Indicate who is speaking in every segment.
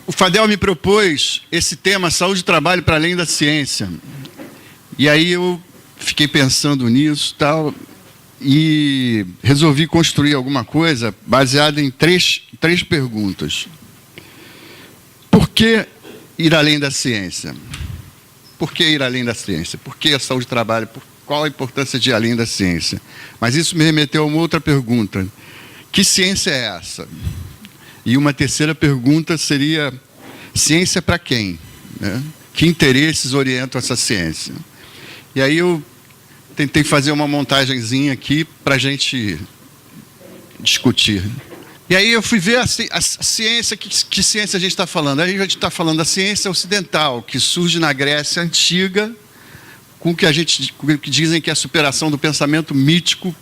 Speaker 1: o Fadel me propôs esse tema, saúde e trabalho para além da ciência. E aí eu fiquei pensando nisso tal, e resolvi construir alguma coisa baseada em três perguntas. Por que ir além da ciência? Por que ir além da ciência? Por que a saúde e trabalho? Qual a importância de ir além da ciência? Mas isso me remeteu a uma outra pergunta. Que ciência é essa? E uma terceira pergunta seria, ciência para quem? Né? Que interesses orientam essa ciência? E aí eu tentei fazer uma montagenzinha aqui para a gente discutir. E aí eu fui ver a ciência, que ciência a gente está falando? Aí a gente está falando da ciência ocidental, que surge na Grécia Antiga, com o que dizem que é a superação do pensamento mítico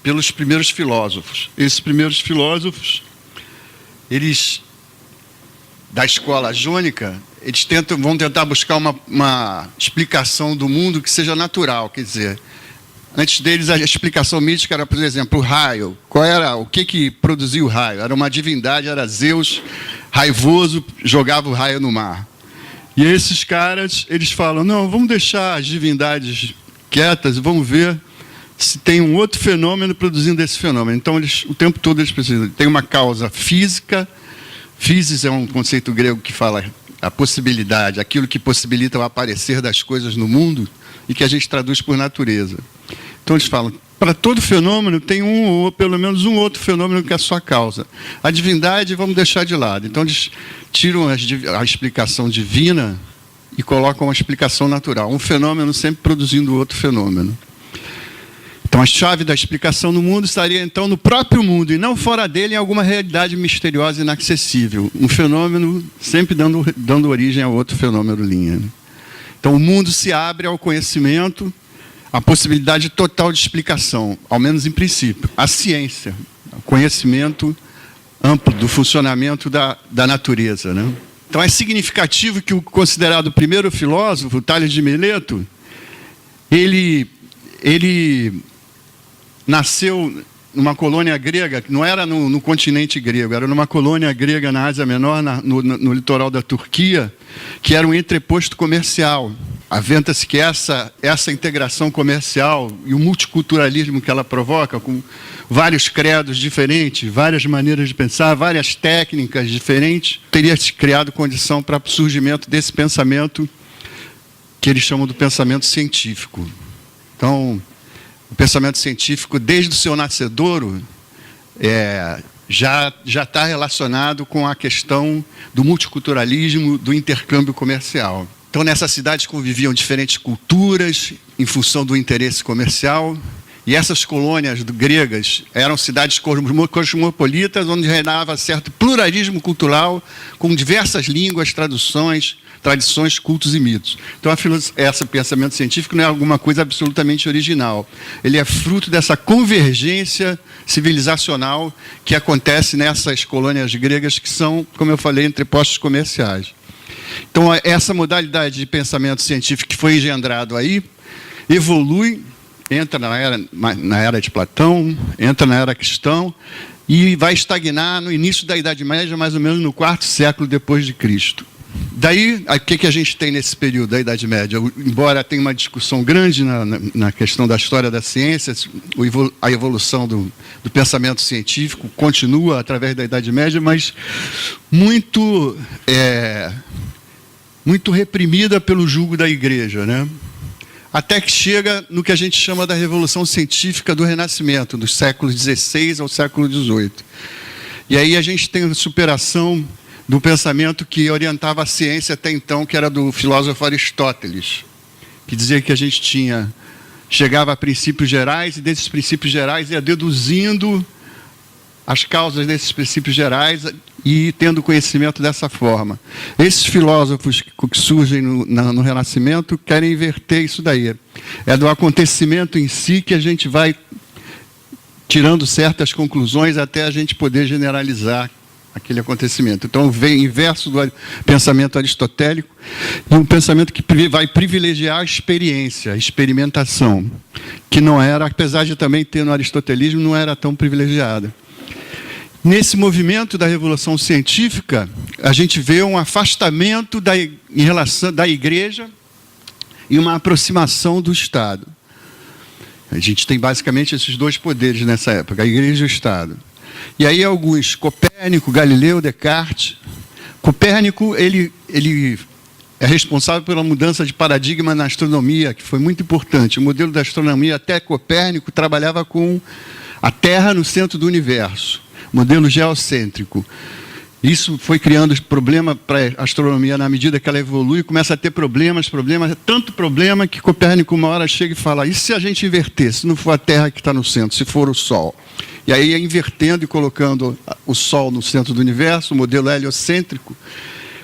Speaker 1: pelos primeiros filósofos. Esses primeiros filósofos, eles, da escola jônica, eles vão tentar buscar uma explicação do mundo que seja natural, quer dizer, antes deles a explicação mítica era, por exemplo, o raio. O que produzia o raio? Era uma divindade, era Zeus, raivoso, jogava o raio no mar. E esses caras, eles falam, não, vamos deixar as divindades quietas e vamos ver se tem um outro fenômeno produzindo esse fenômeno. Então, o tempo todo eles precisam. Tem uma causa física. Physis é um conceito grego que fala a possibilidade, aquilo que possibilita o aparecer das coisas no mundo e que a gente traduz por natureza. Então, eles falam, para todo fenômeno tem ou pelo menos um outro fenômeno que é a sua causa. A divindade vamos deixar de lado. Então, eles tiram a explicação divina e colocam uma explicação natural. Um fenômeno sempre produzindo outro fenômeno. Então, a chave da explicação no mundo estaria, então, no próprio mundo, e não fora dele, em alguma realidade misteriosa e inacessível. Um fenômeno sempre dando origem a outro fenômeno linha. Então, o mundo se abre ao conhecimento, à possibilidade total de explicação, ao menos em princípio. A ciência, o conhecimento amplo do funcionamento da natureza. Né? Então, é significativo que o considerado primeiro filósofo, Tales de Mileto, ele nasceu numa colônia grega, não era no continente grego, era numa colônia grega na Ásia Menor, no litoral da Turquia, que era um entreposto comercial. Aventa-se que essa integração comercial e o multiculturalismo que ela provoca, com vários credos diferentes, várias maneiras de pensar, várias técnicas diferentes, teria criado condição para o surgimento desse pensamento que eles chamam do pensamento científico. Então, o pensamento científico, desde o seu nascedouro, já está relacionado com a questão do multiculturalismo, do intercâmbio comercial. Então, nessas cidades conviviam diferentes culturas em função do interesse comercial, e essas colônias gregas eram cidades cosmopolitas, onde reinava certo pluralismo cultural, com diversas línguas, tradições, cultos e mitos. Então, esse pensamento científico não é alguma coisa absolutamente original. Ele é fruto dessa convergência civilizacional que acontece nessas colônias gregas, que são, como eu falei, entrepostos comerciais. Então, essa modalidade de pensamento científico que foi engendrado aí, evolui, entra na era de Platão, entra na era cristã, e vai estagnar no início da Idade Média, mais ou menos no IV século depois de Cristo. Daí, o que a gente tem nesse período da Idade Média? Embora tenha uma discussão grande na questão da história da ciência, a evolução do pensamento científico continua através da Idade Média, mas muito reprimida pelo jugo da Igreja, né? Até que chega no que a gente chama da Revolução Científica do Renascimento, dos séculos XVI ao século XVIII. E aí a gente tem a superação do pensamento que orientava a ciência até então, que era do filósofo Aristóteles, que dizia que a gente chegava a princípios gerais, e desses princípios gerais ia deduzindo as causas desses princípios gerais e tendo conhecimento dessa forma. Esses filósofos que surgem no Renascimento querem inverter isso daí. É do acontecimento em si que a gente vai tirando certas conclusões até a gente poder generalizar aquele acontecimento. Então, vem inverso do pensamento aristotélico, e um pensamento que vai privilegiar a experiência, a experimentação, que não era, apesar de também ter no aristotelismo, não era tão privilegiada. Nesse movimento da Revolução Científica, a gente vê um afastamento em relação da Igreja e uma aproximação do Estado. A gente tem basicamente esses dois poderes nessa época, a Igreja e o Estado. E aí alguns, Copérnico, Galileu, Descartes. Copérnico, ele é responsável pela mudança de paradigma na astronomia, que foi muito importante. O modelo da astronomia, até Copérnico, trabalhava com a Terra no centro do universo, modelo geocêntrico. Isso foi criando problema para a astronomia na medida que ela evolui, começa a ter problemas, tanto problema que Copérnico uma hora chega e fala, e se a gente inverter, se não for a Terra que está no centro, se for o Sol? E aí, invertendo e colocando o Sol no centro do universo, o modelo heliocêntrico,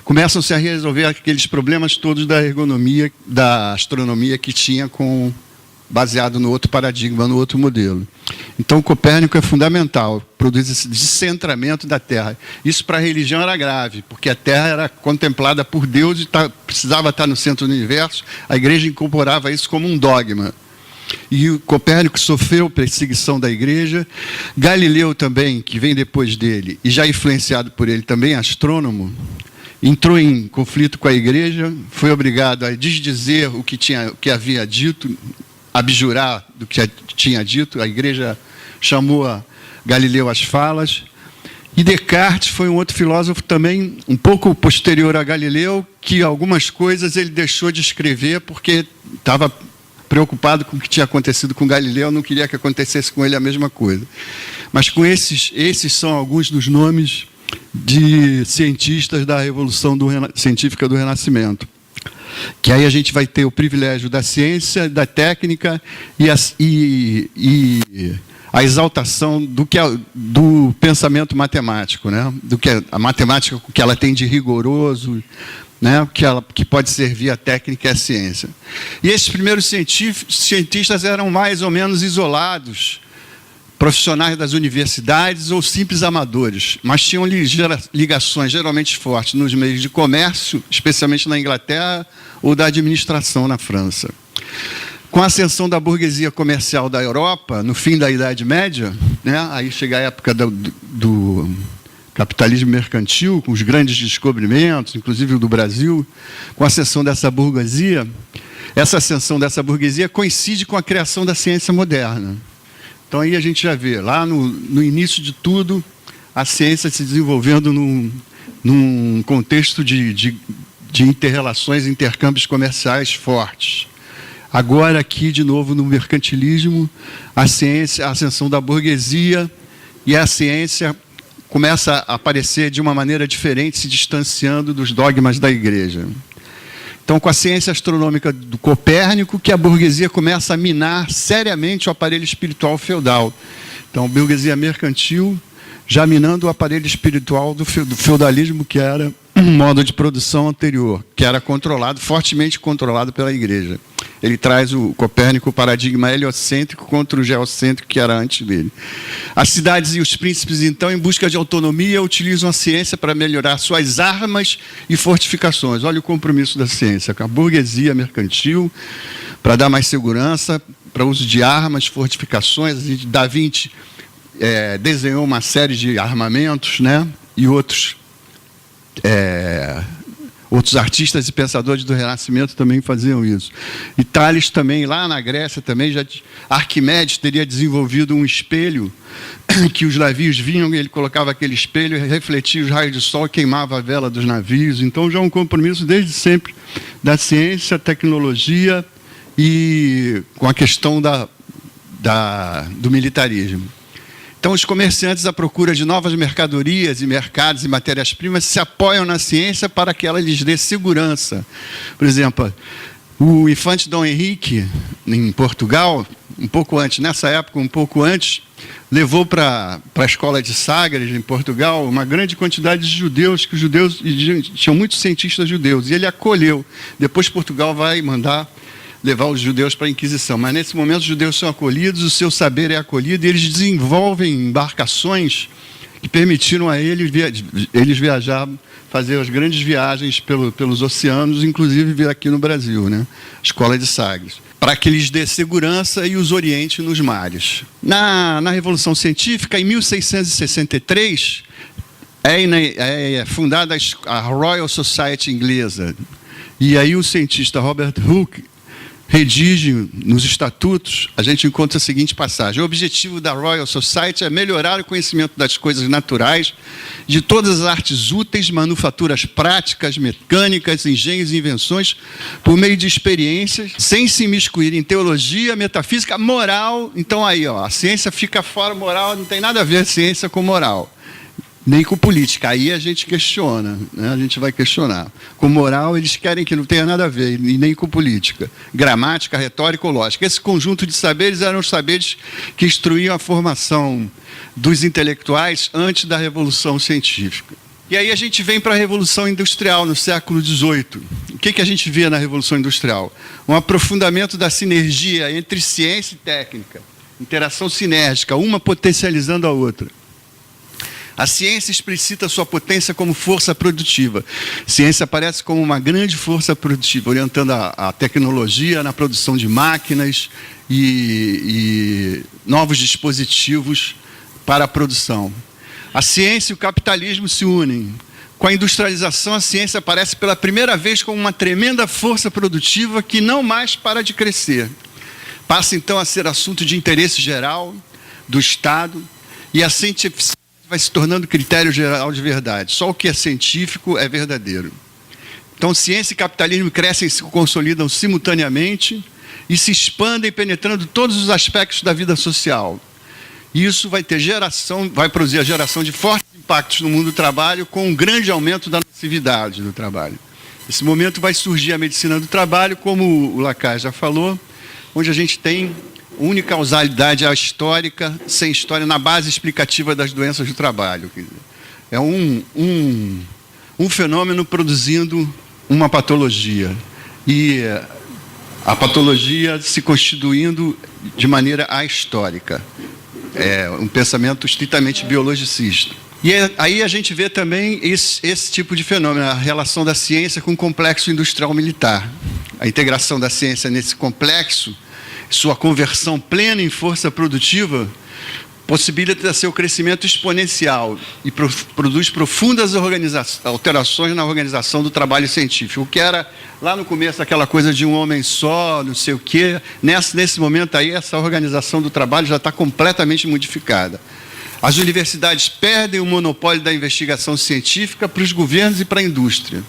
Speaker 1: começam-se a resolver aqueles problemas todos da ergonomia, da astronomia que tinha baseado no outro paradigma, no outro modelo. Então, Copérnico é fundamental, produz esse descentramento da Terra. Isso para a religião era grave, porque a Terra era contemplada por Deus e precisava estar no centro do universo. A Igreja incorporava isso como um dogma. E o Copérnico sofreu perseguição da Igreja. Galileu também, que vem depois dele, e já influenciado por ele também, astrônomo, entrou em conflito com a Igreja, foi obrigado a desdizer o que havia dito, abjurar do que tinha dito. A Igreja chamou a Galileu às falas. E Descartes foi um outro filósofo também, um pouco posterior a Galileu, que algumas coisas ele deixou de escrever porque estava preocupado com o que tinha acontecido com Galileu, não queria que acontecesse com ele a mesma coisa. Mas com esses são alguns dos nomes de cientistas da Revolução Científica do Renascimento. Que aí a gente vai ter o privilégio da ciência, da técnica e a exaltação do pensamento matemático, né? Do que a matemática que ela tem de rigoroso, né? Que pode servir a técnica e a ciência. E esses primeiros cientistas eram mais ou menos isolados, profissionais das universidades ou simples amadores, mas tinham ligações geralmente fortes nos meios de comércio, especialmente na Inglaterra, ou da administração na França. Com a ascensão da burguesia comercial da Europa, no fim da Idade Média, né, aí chega a época do capitalismo mercantil, com os grandes descobrimentos, inclusive o do Brasil, com a ascensão dessa burguesia, essa ascensão dessa burguesia coincide com a criação da ciência moderna. Então, aí a gente já vê, lá no início de tudo, a ciência se desenvolvendo num contexto de inter-relações, intercâmbios comerciais fortes. Agora, aqui, de novo, no mercantilismo, a ciência, a ascensão da burguesia, e a ciência começa a aparecer de uma maneira diferente, se distanciando dos dogmas da Igreja. Então, com a ciência astronômica do Copérnico, que a burguesia começa a minar seriamente o aparelho espiritual feudal. Então, a burguesia mercantil já minando o aparelho espiritual do feudalismo, que era um modo de produção anterior, que era fortemente controlado pela Igreja. Ele traz o Copérnico, o paradigma heliocêntrico, contra o geocêntrico, que era antes dele. As cidades e os príncipes, então, em busca de autonomia, utilizam a ciência para melhorar suas armas e fortificações. Olha o compromisso da ciência com a burguesia mercantil, para dar mais segurança, para uso de armas, fortificações. Da Vinci desenhou uma série de armamentos, né? E outros artistas e pensadores do Renascimento também faziam isso. E Tales também, lá na Grécia, também Arquimedes teria desenvolvido um espelho que os navios vinham, ele colocava aquele espelho, refletia os raios de sol e queimava a vela dos navios. Então, já é um compromisso desde sempre da ciência, tecnologia e com a questão do militarismo. Então, os comerciantes, à procura de novas mercadorias e mercados e matérias-primas, se apoiam na ciência para que ela lhes dê segurança. Por exemplo, o infante Dom Henrique, em Portugal, nessa época, um pouco antes, levou para a escola de Sagres, em Portugal, uma grande quantidade de judeus, que os judeus tinham muitos cientistas judeus, e ele acolheu. Depois Portugal vai mandar levar os judeus para a Inquisição. Mas, nesse momento, os judeus são acolhidos, o seu saber é acolhido, e eles desenvolvem embarcações que permitiram a eles viajar, fazer as grandes viagens pelos oceanos, inclusive vir aqui no Brasil, né? Escola de Sagres. para que lhes dê segurança e os oriente nos mares. Na Revolução Científica, em 1663, é fundada a Royal Society inglesa. E aí o cientista Robert Hooke redige nos estatutos, a gente encontra a seguinte passagem: o objetivo da Royal Society é melhorar o conhecimento das coisas naturais, de todas as artes úteis, manufaturas práticas, mecânicas, engenhos e invenções, por meio de experiências, sem se imiscuir em teologia, metafísica, moral. Então aí, a ciência fica fora, moral não tem nada a ver ciência com moral. Nem com política. Aí a gente questiona, né? A gente vai questionar. Com moral, eles querem que não tenha nada a ver, e nem com política. Gramática, retórica ou lógica. Esse conjunto de saberes eram os saberes que instruíam a formação dos intelectuais antes da Revolução Científica. E aí a gente vem para a Revolução Industrial, no século XVIII. O que a gente vê na Revolução Industrial? Um aprofundamento da sinergia entre ciência e técnica. Interação sinérgica, uma potencializando a outra. A ciência explicita sua potência como força produtiva. A ciência aparece como uma grande força produtiva, orientando a tecnologia na produção de máquinas e novos dispositivos para a produção. A ciência e o capitalismo se unem. Com a industrialização, a ciência aparece pela primeira vez como uma tremenda força produtiva que não mais para de crescer. Passa então a ser assunto de interesse geral do Estado, e a cientificidade vai se tornando critério geral de verdade. Só o que é científico é verdadeiro. Então, ciência e capitalismo crescem e se consolidam simultaneamente e se expandem, penetrando todos os aspectos da vida social. Isso vai produzir a geração de fortes impactos no mundo do trabalho, com um grande aumento da nocividade do trabalho. Nesse momento vai surgir a medicina do trabalho, como o Lacan já falou, onde a gente tem unicausalidade histórica, sem história, na base explicativa das doenças do trabalho. É um fenômeno produzindo uma patologia. E a patologia se constituindo de maneira ahistórica. É um pensamento estritamente biologicista. E aí a gente vê também esse tipo de fenômeno, a relação da ciência com o complexo industrial militar. A integração da ciência nesse complexo, sua conversão plena em força produtiva, possibilita seu crescimento exponencial e produz profundas alterações na organização do trabalho científico. O que era lá no começo aquela coisa de um homem só, não sei o quê, nesse momento aí essa organização do trabalho já está completamente modificada. As universidades perdem o monopólio da investigação científica para os governos e para a indústria.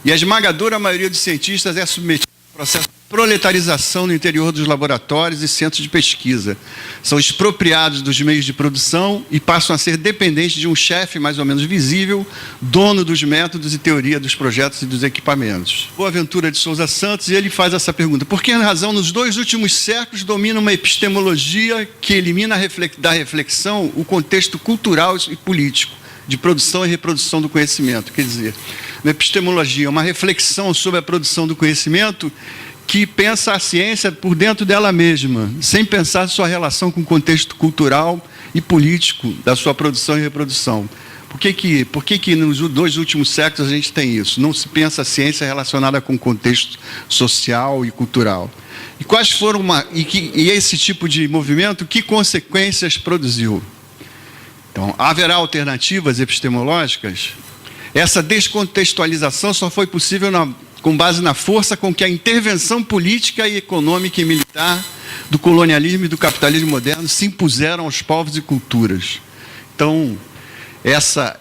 Speaker 1: E a esmagadora maioria dos cientistas é submetida ao processo de proletarização no interior dos laboratórios e centros de pesquisa. São expropriados dos meios de produção e passam a ser dependentes de um chefe mais ou menos visível, dono dos métodos e teoria dos projetos e dos equipamentos. Boaventura de Souza Santos, e ele faz essa pergunta: por que razão nos 2 últimos séculos domina uma epistemologia que elimina da reflexão o contexto cultural e político de produção e reprodução do conhecimento? Quer dizer, uma epistemologia, uma reflexão sobre a produção do conhecimento que pensa a ciência por dentro dela mesma, sem pensar sua relação com o contexto cultural e político da sua produção e reprodução. Por que nos 2 últimos séculos a gente tem isso? Não se pensa a ciência relacionada com o contexto social e cultural. E quais foram e esse tipo de movimento, que consequências produziu? Então, haverá alternativas epistemológicas? Essa descontextualização só foi possível com base na força com que a intervenção política e econômica e militar do colonialismo e do capitalismo moderno se impuseram aos povos e culturas. Então, essa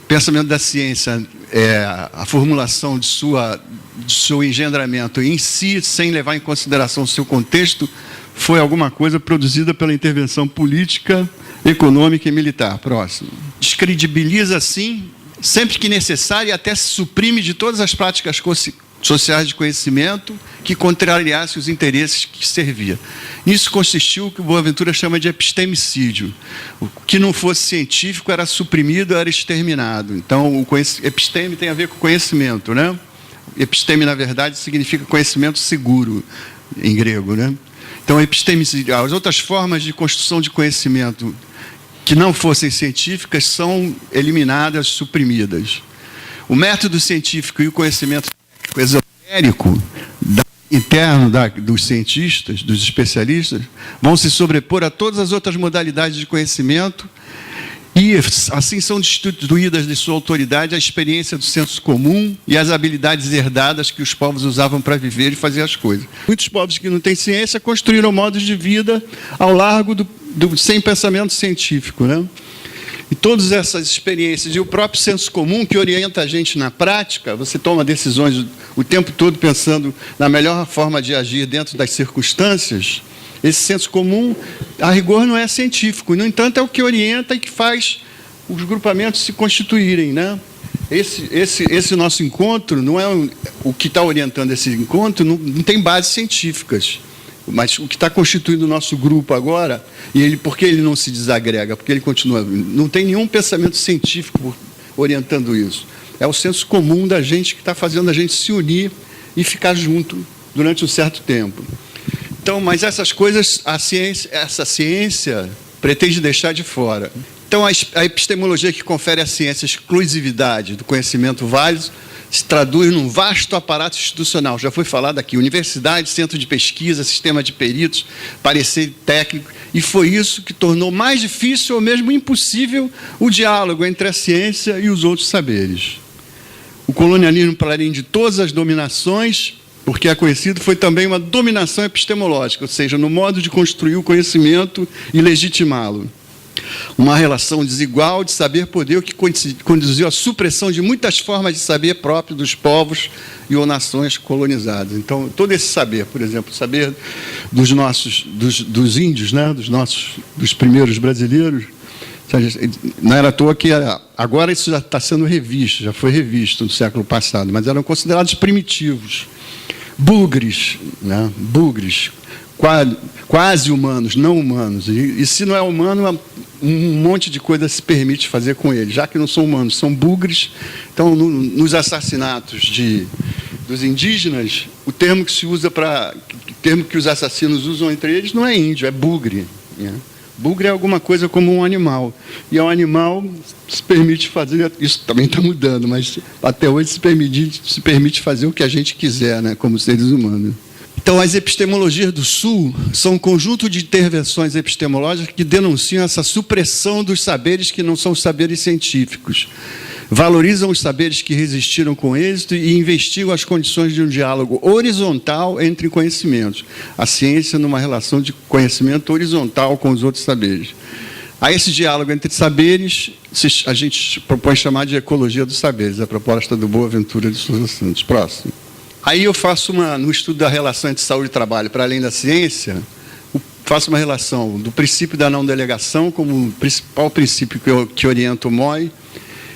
Speaker 1: pensamento da ciência, a formulação de seu engendramento em si, sem levar em consideração o seu contexto, foi alguma coisa produzida pela intervenção política, econômica e militar. Próximo. Descredibiliza, sim, sempre que necessário, e até se suprime de todas as práticas sociais de conhecimento que contrariassem os interesses que servia. Nisso consistiu o que o Boaventura chama de epistemicídio. O que não fosse científico era suprimido, era exterminado. Então, episteme tem a ver com conhecimento, né? Episteme, na verdade, significa conhecimento seguro, em grego, né? Então, epistemicídio, as outras formas de construção de conhecimento que não fossem científicas são eliminadas, suprimidas. O método científico e o conhecimento esotérico interno dos cientistas, dos especialistas, vão se sobrepor a todas as outras modalidades de conhecimento e, assim, são destituídas de sua autoridade a experiência do senso comum e as habilidades herdadas que os povos usavam para viver e fazer as coisas. Muitos povos que não têm ciência construíram modos de vida ao largo sem pensamento científico, né? E todas essas experiências e o próprio senso comum que orienta a gente na prática, você toma decisões o tempo todo pensando na melhor forma de agir dentro das circunstâncias. Esse senso comum, a rigor, não é científico. No entanto, é o que orienta e que faz os grupamentos se constituírem, né? Esse nosso encontro, não é o que está orientando esse encontro, não tem bases científicas. Mas o que está constituindo o nosso grupo agora, por que ele não se desagrega? Porque ele continua. Não tem nenhum pensamento científico orientando isso. É o senso comum da gente que está fazendo a gente se unir e ficar junto durante um certo tempo. Então, mas essas coisas, essa ciência pretende deixar de fora. Então, a epistemologia que confere à ciência exclusividade do conhecimento válido se traduz num vasto aparato institucional. Já foi falado aqui, universidade, centro de pesquisa, sistema de peritos, parecer técnico, e foi isso que tornou mais difícil ou mesmo impossível o diálogo entre a ciência e os outros saberes. O colonialismo, para além de todas as dominações, porque é conhecido, foi também uma dominação epistemológica, ou seja, no modo de construir o conhecimento e legitimá-lo. Uma relação desigual de saber-poder, o que conduziu à supressão de muitas formas de saber próprio dos povos e ou nações colonizadas. Então, todo esse saber, por exemplo, o saber dos índios, né, dos primeiros brasileiros, não era à toa que agora isso já está sendo revisto, já foi revisto no século passado, mas eram considerados primitivos, bugres, né, quase humanos, não humanos. E se não é humano, um monte de coisa se permite fazer com eles, já que não são humanos, são bugres. Então, nos assassinatos dos indígenas, o termo que se usa o termo que os assassinos usam entre eles não é índio, é bugre, né? Bugre é alguma coisa como um animal. E ao animal se permite fazer, isso também está mudando, mas até hoje se permite fazer o que a gente quiser, né, como seres humanos. Então, as epistemologias do Sul são um conjunto de intervenções epistemológicas que denunciam essa supressão dos saberes que não são saberes científicos. Valorizam os saberes que resistiram com êxito e investigam as condições de um diálogo horizontal entre conhecimentos. A ciência numa relação de conhecimento horizontal com os outros saberes. A esse diálogo entre saberes, a gente propõe chamar de ecologia dos saberes, a proposta do Boaventura de Souza Santos. Próximo. Aí eu faço no estudo da relação entre saúde e trabalho, para além da ciência, faço uma relação do princípio da não delegação como o principal princípio que orienta o MOI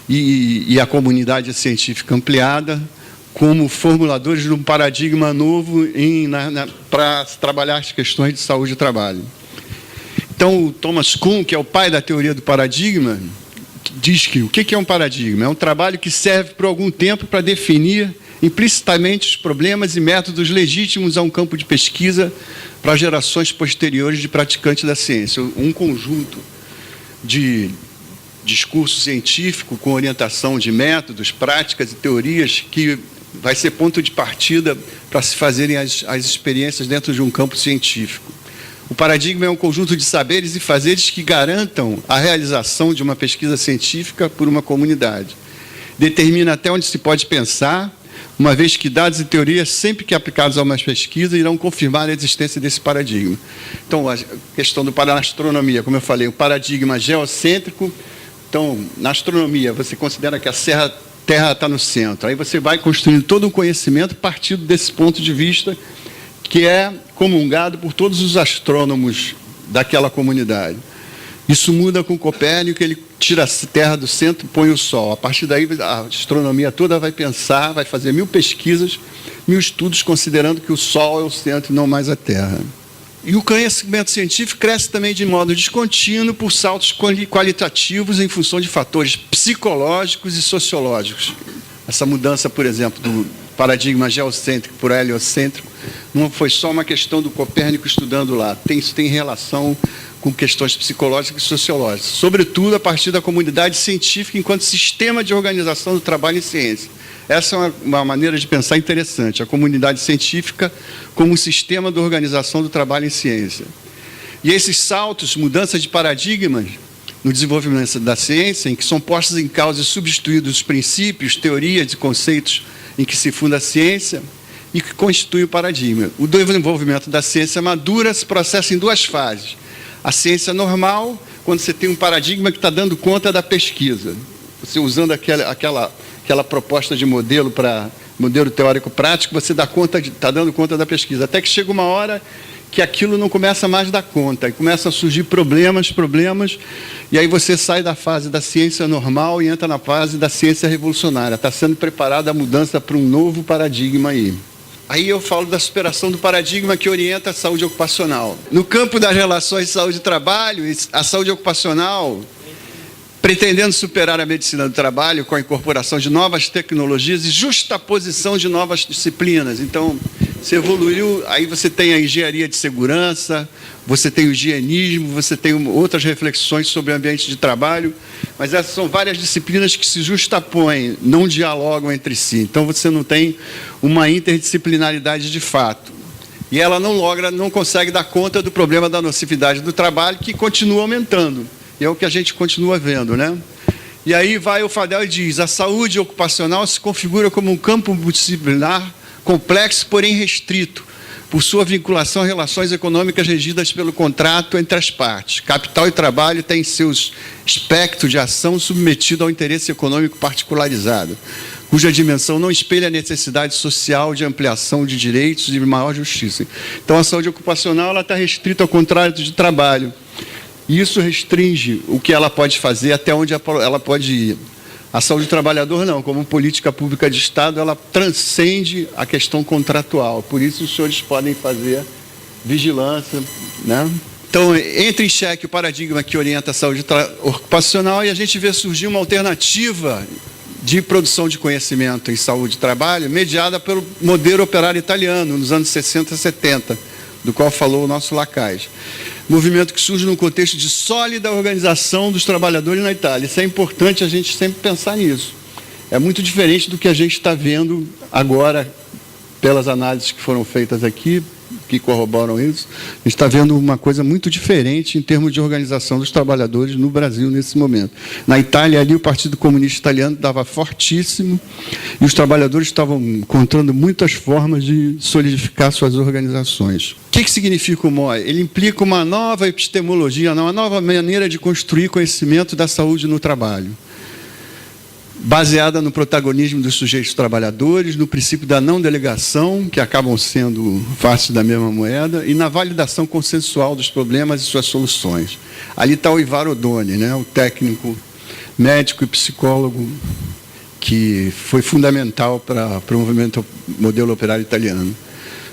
Speaker 1: e a comunidade científica ampliada como formuladores de um paradigma novo para trabalhar as questões de saúde e trabalho. Então, o Thomas Kuhn, que é o pai da teoria do paradigma, diz que o que é um paradigma? É um trabalho que serve por algum tempo para definir implicitamente os problemas e métodos legítimos a um campo de pesquisa para gerações posteriores de praticantes da ciência. Um conjunto de discurso científico com orientação de métodos, práticas e teorias que vai ser ponto de partida para se fazerem as experiências dentro de um campo científico. O paradigma é um conjunto de saberes e fazeres que garantam a realização de uma pesquisa científica por uma comunidade. Determina até onde se pode pensar, uma vez que dados e teorias, sempre que aplicados a uma pesquisa, irão confirmar a existência desse paradigma. Então, a questão na astronomia, como eu falei, o paradigma geocêntrico. Então, na astronomia, você considera que a Terra está no centro. Aí você vai construindo todo um conhecimento partindo desse ponto de vista que é comungado por todos os astrônomos daquela comunidade. Isso muda com Copérnico, ele tira a Terra do centro e põe o Sol. A partir daí, a astronomia toda vai pensar, vai fazer 1000 pesquisas, 1000 estudos, considerando que o Sol é o centro e não mais a Terra. E o conhecimento científico cresce também de modo descontínuo por saltos qualitativos em função de fatores psicológicos e sociológicos. Essa mudança, por exemplo, do paradigma geocêntrico por heliocêntrico, não foi só uma questão do Copérnico estudando lá. Isso tem relação com questões psicológicas e sociológicas, sobretudo a partir da comunidade científica enquanto sistema de organização do trabalho em ciência. Essa é uma maneira de pensar interessante, a comunidade científica como um sistema de organização do trabalho em ciência. E esses saltos, mudanças de paradigmas no desenvolvimento da ciência, em que são postos em causa e substituídos os princípios, teorias e conceitos em que se funda a ciência, e que constitui o paradigma. O desenvolvimento da ciência madura se processa em duas fases. A ciência normal, quando você tem um paradigma que está dando conta da pesquisa. Você usando aquela proposta de modelo para modelo teórico prático, você está dando conta da pesquisa. Até que chega uma hora que aquilo não começa mais a dar conta, e começam a surgir problemas, e aí você sai da fase da ciência normal e entra na fase da ciência revolucionária. Está sendo preparada a mudança para um novo paradigma aí. Aí eu falo da superação do paradigma que orienta a saúde ocupacional. No campo das relações de saúde e trabalho, a saúde ocupacional, pretendendo superar a medicina do trabalho com a incorporação de novas tecnologias e justaposição de novas disciplinas. Então, você evoluiu, aí você tem a engenharia de segurança, você tem o higienismo, você tem outras reflexões sobre o ambiente de trabalho, mas essas são várias disciplinas que se justapõem, não dialogam entre si. Então, você não tem uma interdisciplinaridade de fato. E ela não consegue dar conta do problema da nocividade do trabalho, que continua aumentando. E é o que a gente continua vendo, né? E aí vai o Fadel e diz: a saúde ocupacional se configura como um campo multidisciplinar, complexo, porém restrito, por sua vinculação a relações econômicas regidas pelo contrato entre as partes. Capital e trabalho têm seus espectros de ação submetido ao interesse econômico particularizado, cuja dimensão não espelha a necessidade social de ampliação de direitos e de maior justiça. Então, a saúde ocupacional está restrita ao contrato de trabalho. E isso restringe o que ela pode fazer, até onde ela pode ir. A saúde do trabalhador não, como política pública de Estado, ela transcende a questão contratual. Por isso os senhores podem fazer vigilância, né? Então, entra em xeque o paradigma que orienta a saúde ocupacional e a gente vê surgir uma alternativa de produção de conhecimento em saúde e trabalho, mediada pelo modelo operário italiano, nos anos 60 e 70, do qual falou o nosso Lacage. Movimento que surge num contexto de sólida organização dos trabalhadores na Itália. Isso é importante a gente sempre pensar nisso. É muito diferente do que a gente está vendo agora, pelas análises que foram feitas aqui, que corroboram isso. A gente está vendo uma coisa muito diferente em termos de organização dos trabalhadores no Brasil nesse momento. Na Itália, ali, o Partido Comunista Italiano estava fortíssimo e os trabalhadores estavam encontrando muitas formas de solidificar suas organizações. O que significa o MOI? Ele implica uma nova epistemologia, uma nova maneira de construir conhecimento da saúde no trabalho, baseada no protagonismo dos sujeitos trabalhadores, no princípio da não delegação, que acabam sendo faces da mesma moeda, e na validação consensual dos problemas e suas soluções. Ali está o Ivar Odoni, né, o técnico médico e psicólogo que foi fundamental para o movimento modelo operário italiano.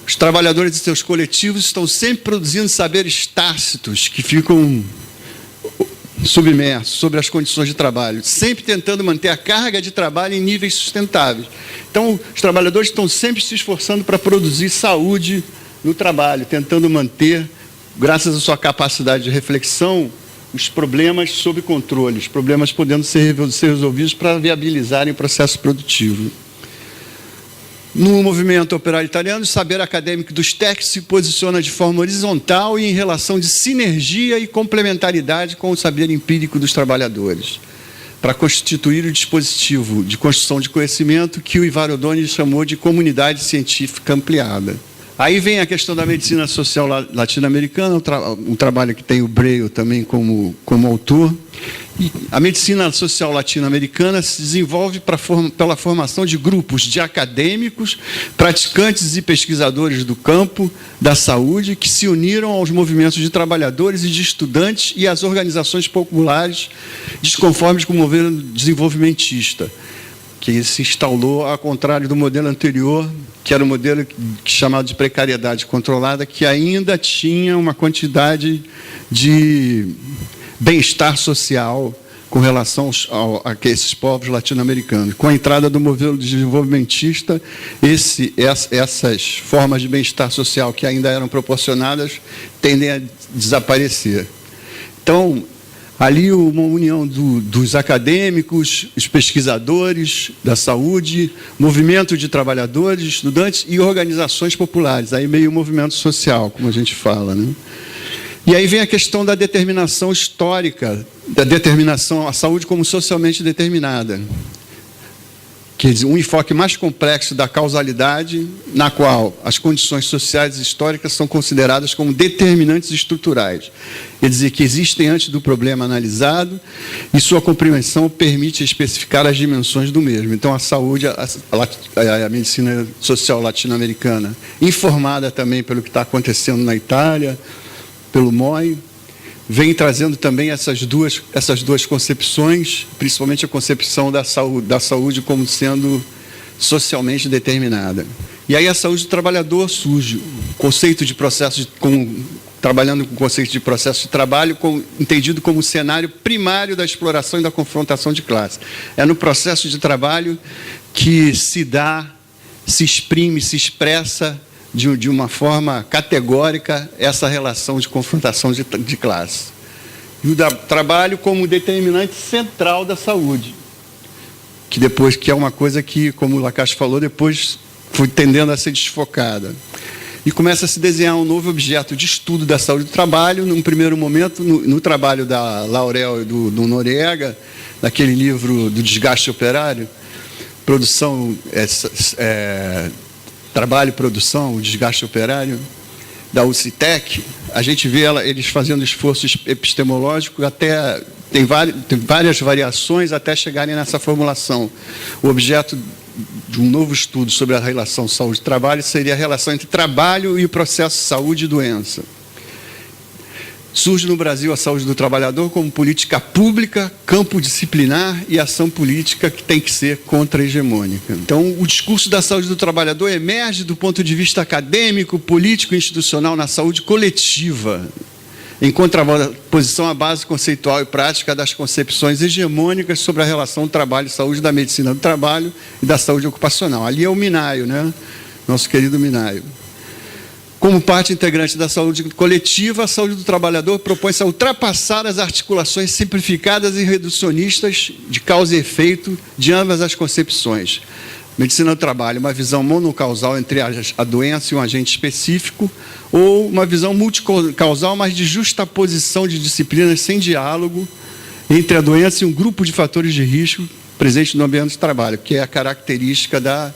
Speaker 1: Os trabalhadores e seus coletivos estão sempre produzindo saberes tácitos que ficam submersos sobre as condições de trabalho, sempre tentando manter a carga de trabalho em níveis sustentáveis. Então, os trabalhadores estão sempre se esforçando para produzir saúde no trabalho, tentando manter, graças à sua capacidade de reflexão, os problemas sob controle, os problemas podendo ser resolvidos para viabilizarem o processo produtivo. No movimento operário italiano, o saber acadêmico dos técnicos se posiciona de forma horizontal e em relação de sinergia e complementaridade com o saber empírico dos trabalhadores, para constituir o dispositivo de construção de conhecimento que o Ivar Odoni chamou de comunidade científica ampliada. Aí vem a questão da medicina social latino-americana, um trabalho que tem o Breio também como autor. E a medicina social latino-americana se desenvolve pela formação de grupos de acadêmicos, praticantes e pesquisadores do campo da saúde que se uniram aos movimentos de trabalhadores e de estudantes e às organizações populares desconformes com o modelo desenvolvimentista, que se instalou ao contrário do modelo anterior, que era um modelo chamado de precariedade controlada, que ainda tinha uma quantidade de bem-estar social com relação a esses povos latino-americanos. Com a entrada do modelo desenvolvimentista, essas formas de bem-estar social que ainda eram proporcionadas tendem a desaparecer. Então, ali uma união dos acadêmicos, os pesquisadores da saúde, movimento de trabalhadores, estudantes e organizações populares, aí meio movimento social, como a gente fala, né? E aí vem a questão da determinação histórica, da determinação à saúde como socialmente determinada. Quer dizer, um enfoque mais complexo da causalidade, na qual as condições sociais e históricas são consideradas como determinantes estruturais. Quer dizer, que existem antes do problema analisado e sua compreensão permite especificar as dimensões do mesmo. Então, a saúde, a medicina social latino-americana, informada também pelo que está acontecendo na Itália, pelo MOI, vem trazendo também essas duas concepções, principalmente a concepção da saúde como sendo socialmente determinada. E aí a saúde do trabalhador surge, o conceito de processo, trabalhando com o conceito de processo de trabalho, entendido como cenário primário da exploração e da confrontação de classe. É no processo de trabalho que se dá, se exprime, se expressa de uma forma categórica essa relação de confrontação de classe. E o trabalho como determinante central da saúde, que é uma coisa que, como o Lacache falou, depois foi tendendo a ser desfocada. E começa a se desenhar um novo objeto de estudo da saúde do trabalho, num primeiro momento, no trabalho da Laurel e do Noriega, naquele livro do desgaste operário, trabalho e produção, o desgaste operário, da UCITEC, a gente vê eles fazendo esforço epistemológico, tem várias variações até chegarem nessa formulação. O objeto de um novo estudo sobre a relação saúde-trabalho seria a relação entre trabalho e o processo de saúde e doença. Surge no Brasil a saúde do trabalhador como política pública, campo disciplinar e ação política que tem que ser contra-hegemônica. Então, o discurso da saúde do trabalhador emerge do ponto de vista acadêmico, político e institucional na saúde coletiva, em contraposição à base conceitual e prática das concepções hegemônicas sobre a relação trabalho e saúde da medicina do trabalho e da saúde ocupacional. Ali é o Minayo, né? Nosso querido Minayo. Como parte integrante da saúde coletiva, a saúde do trabalhador propõe-se a ultrapassar as articulações simplificadas e reducionistas de causa e efeito de ambas as concepções. Medicina do trabalho, uma visão monocausal entre a doença e um agente específico, ou uma visão multicausal, mas de justaposição de disciplinas sem diálogo entre a doença e um grupo de fatores de risco presente no ambiente de trabalho, que é a característica da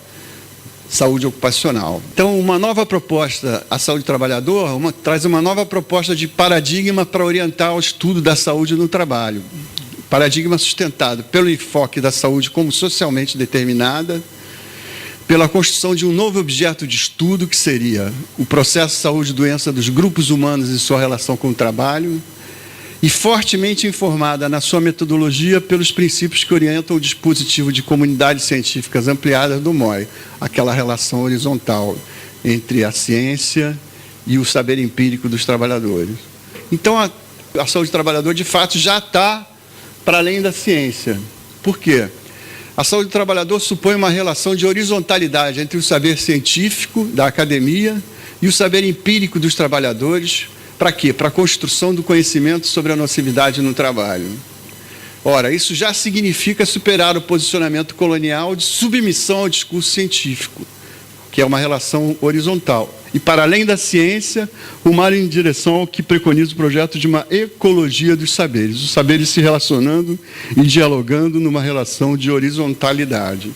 Speaker 1: saúde ocupacional. Então, uma nova proposta à saúde do trabalhador traz uma nova proposta de paradigma para orientar o estudo da saúde no trabalho. Paradigma sustentado pelo enfoque da saúde como socialmente determinada, pela construção de um novo objeto de estudo, que seria o processo de saúde e doença dos grupos humanos e sua relação com o trabalho, e fortemente informada na sua metodologia pelos princípios que orientam o dispositivo de comunidades científicas ampliadas do MOI, aquela relação horizontal entre a ciência e o saber empírico dos trabalhadores. Então, a saúde do trabalhador, de fato, já está para além da ciência. Por quê? A saúde do trabalhador supõe uma relação de horizontalidade entre o saber científico da academia e o saber empírico dos trabalhadores. Para quê? Para a construção do conhecimento sobre a nocividade no trabalho. Ora, isso já significa superar o posicionamento colonial de submissão ao discurso científico, que é uma relação horizontal. E, para além da ciência, rumar em direção ao que preconiza o projeto de uma ecologia dos saberes, os saberes se relacionando e dialogando numa relação de horizontalidade.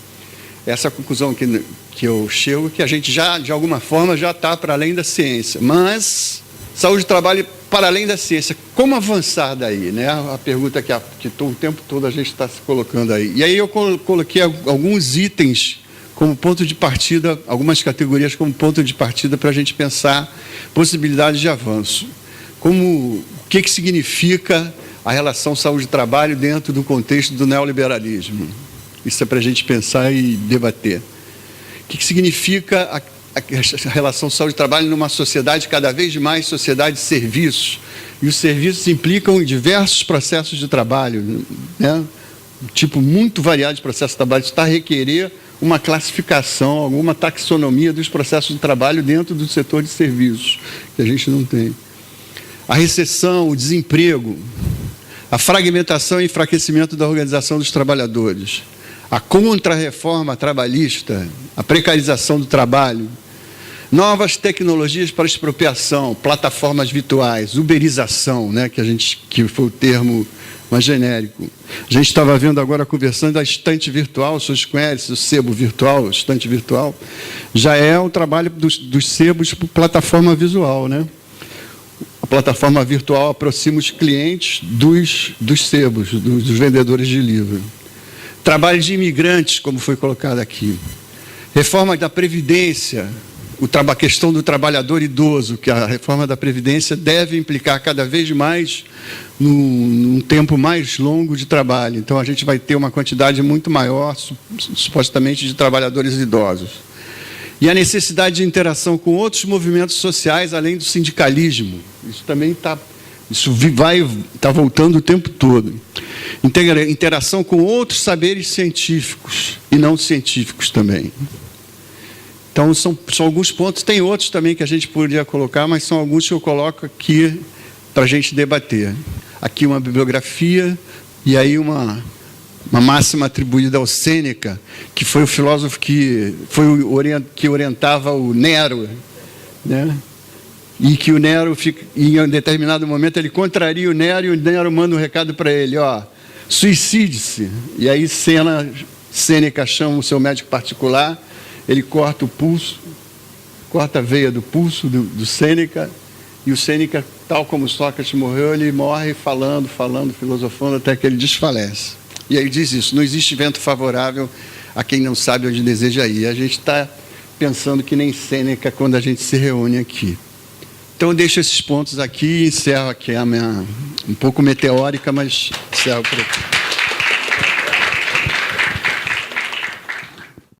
Speaker 1: Essa é a conclusão que eu chego, que a gente já, de alguma forma, já está para além da ciência. Mas saúde do trabalho para além da ciência, como avançar daí? Né? A pergunta que o tempo todo a gente está se colocando aí. E aí eu coloquei alguns itens como ponto de partida, algumas categorias como ponto de partida para a gente pensar possibilidades de avanço. O que significa a relação saúde-trabalho dentro do contexto do neoliberalismo? Isso é para a gente pensar e debater. O que significa a relação saúde-trabalho numa sociedade cada vez mais sociedade de serviços? E os serviços implicam diversos processos de trabalho, né? Um tipo muito variado de processo de trabalho. Isso está a requerer uma classificação, alguma taxonomia dos processos de trabalho dentro do setor de serviços, que a gente não tem. a recessão, o desemprego, a fragmentação e enfraquecimento da organização dos trabalhadores, a contra-reforma trabalhista, a precarização do trabalho, novas tecnologias para expropriação, plataformas virtuais, uberização, né, que foi o termo mais genérico. A gente estava vendo agora, conversando, a estante virtual, vocês conhecem o sebo virtual, estante virtual, já é o trabalho dos sebos por plataforma visual, né? A plataforma virtual aproxima os clientes dos sebos, dos vendedores de livro. Trabalho de imigrantes, como foi colocado aqui. Reforma da Previdência, a questão do trabalhador idoso, que a reforma da Previdência deve implicar cada vez mais num tempo mais longo de trabalho. Então, a gente vai ter uma quantidade muito maior, supostamente, de trabalhadores idosos. E a necessidade de interação com outros movimentos sociais, além do sindicalismo. Isso também vai voltando o tempo todo. Interação com outros saberes científicos e não científicos também. Então, são alguns pontos. Tem outros também que a gente poderia colocar, mas são alguns que eu coloco aqui para a gente debater. Aqui uma bibliografia e aí uma máxima atribuída ao Sêneca, que foi o filósofo que orientava o Nero, né? E que o Nero, em um determinado momento, ele contraria o Nero e o Nero manda um recado para ele, suicide-se. E aí Sêneca chama o seu médico particular, ele corta o pulso, corta a veia do pulso do Sêneca, e o Sêneca, tal como Sócrates morreu, ele morre falando, filosofando, até que ele desfalece. E aí diz isso: não existe vento favorável a quem não sabe onde deseja ir. A gente está pensando que nem Sêneca quando a gente se reúne aqui. Então eu deixo esses pontos aqui e encerro aqui a minha, um pouco meteórica, mas encerro por aqui.